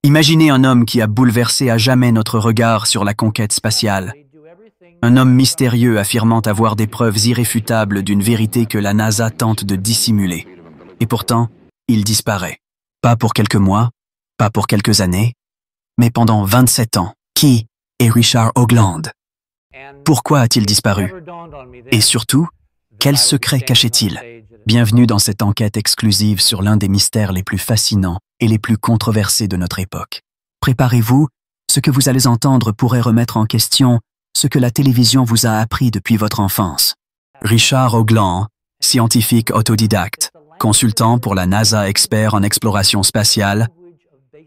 Imaginez un homme qui a bouleversé à jamais notre regard sur la conquête spatiale. Un homme mystérieux affirmant avoir des preuves irréfutables d'une vérité que la NASA tente de dissimuler. Et pourtant, il disparaît. Pas pour quelques mois, pas pour quelques années, mais pendant 27 ans. Qui est Richard Hoagland? Pourquoi a-t-il disparu? Et surtout, quel secret cachait-il? Bienvenue dans cette enquête exclusive sur l'un des mystères les plus fascinants et les plus controversés de notre époque. Préparez-vous, ce que vous allez entendre pourrait remettre en question ce que la télévision vous a appris depuis votre enfance. Richard Hoagland, scientifique autodidacte, consultant pour la NASA, expert en exploration spatiale.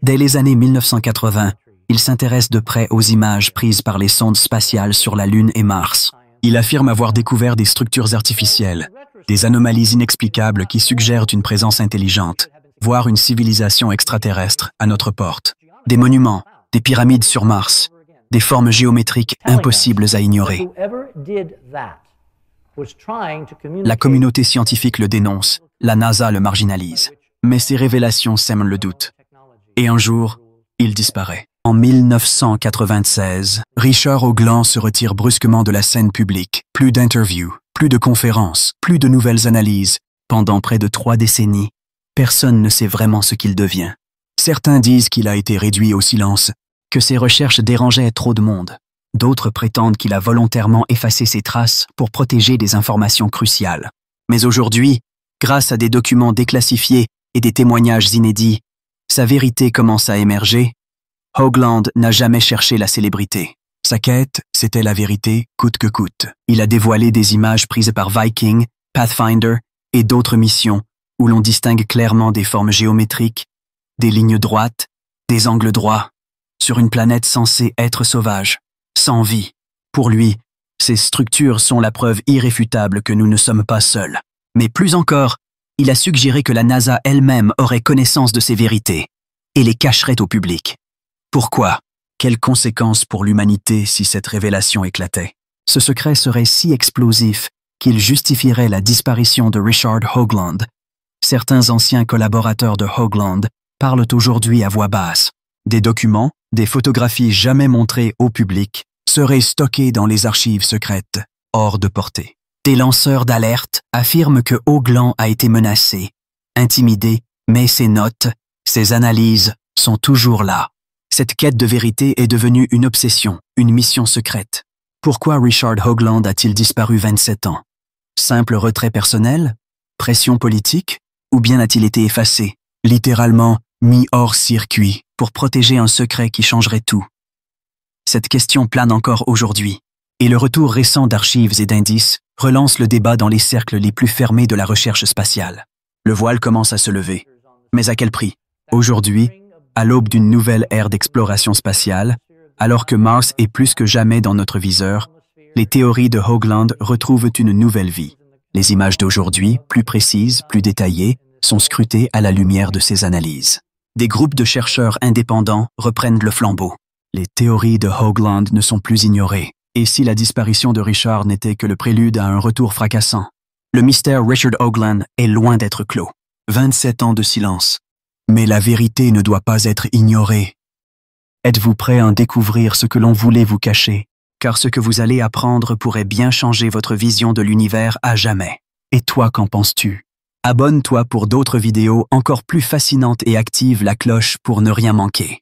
Dès les années 1980, il s'intéresse de près aux images prises par les sondes spatiales sur la Lune et Mars. Il affirme avoir découvert des structures artificielles, des anomalies inexplicables qui suggèrent une présence intelligente, voire une civilisation extraterrestre à notre porte. Des monuments, des pyramides sur Mars, des formes géométriques impossibles à ignorer. La communauté scientifique le dénonce, la NASA le marginalise. Mais ces révélations sèment le doute. Et un jour, il disparaît. En 1996, Richard Hoagland se retire brusquement de la scène publique. Plus d'interviews, plus de conférences, plus de nouvelles analyses. Pendant près de 3 décennies, personne ne sait vraiment ce qu'il devient. Certains disent qu'il a été réduit au silence, que ses recherches dérangeaient trop de monde. D'autres prétendent qu'il a volontairement effacé ses traces pour protéger des informations cruciales. Mais aujourd'hui, grâce à des documents déclassifiés et des témoignages inédits, sa vérité commence à émerger. Hoagland n'a jamais cherché la célébrité. Sa quête, c'était la vérité, coûte que coûte. Il a dévoilé des images prises par Viking, Pathfinder et d'autres missions où l'on distingue clairement des formes géométriques, des lignes droites, des angles droits, sur une planète censée être sauvage, sans vie. Pour lui, ces structures sont la preuve irréfutable que nous ne sommes pas seuls. Mais plus encore, il a suggéré que la NASA elle-même aurait connaissance de ces vérités et les cacherait au public. Pourquoi? Quelles conséquences pour l'humanité si cette révélation éclatait? Ce secret serait si explosif qu'il justifierait la disparition de Richard Hoagland. Certains anciens collaborateurs de Hoagland parlent aujourd'hui à voix basse. Des documents, des photographies jamais montrées au public, seraient stockés dans les archives secrètes, hors de portée. Des lanceurs d'alerte affirment que Hoagland a été menacé, intimidé, mais ses notes, ses analyses sont toujours là. Cette quête de vérité est devenue une obsession, une mission secrète. Pourquoi Richard Hoagland a-t-il disparu 27 ans? Simple retrait personnel? Pression politique? Ou bien a-t-il été effacé, littéralement mis hors circuit, pour protéger un secret qui changerait tout? Cette question plane encore aujourd'hui, et le retour récent d'archives et d'indices relance le débat dans les cercles les plus fermés de la recherche spatiale. Le voile commence à se lever. Mais à quel prix? Aujourd'hui, à l'aube d'une nouvelle ère d'exploration spatiale, alors que Mars est plus que jamais dans notre viseur, les théories de Hoagland retrouvent une nouvelle vie. Les images d'aujourd'hui, plus précises, plus détaillées, sont scrutées à la lumière de ces analyses. Des groupes de chercheurs indépendants reprennent le flambeau. Les théories de Hoagland ne sont plus ignorées. Et si la disparition de Richard n'était que le prélude à un retour fracassant? Le mystère Richard Hoagland est loin d'être clos. 27 ans de silence. Mais la vérité ne doit pas être ignorée. Êtes-vous prêt à en découvrir ce que l'on voulait vous cacher? Car ce que vous allez apprendre pourrait bien changer votre vision de l'univers à jamais. Et toi, qu'en penses-tu? Abonne-toi pour d'autres vidéos encore plus fascinantes et active la cloche pour ne rien manquer.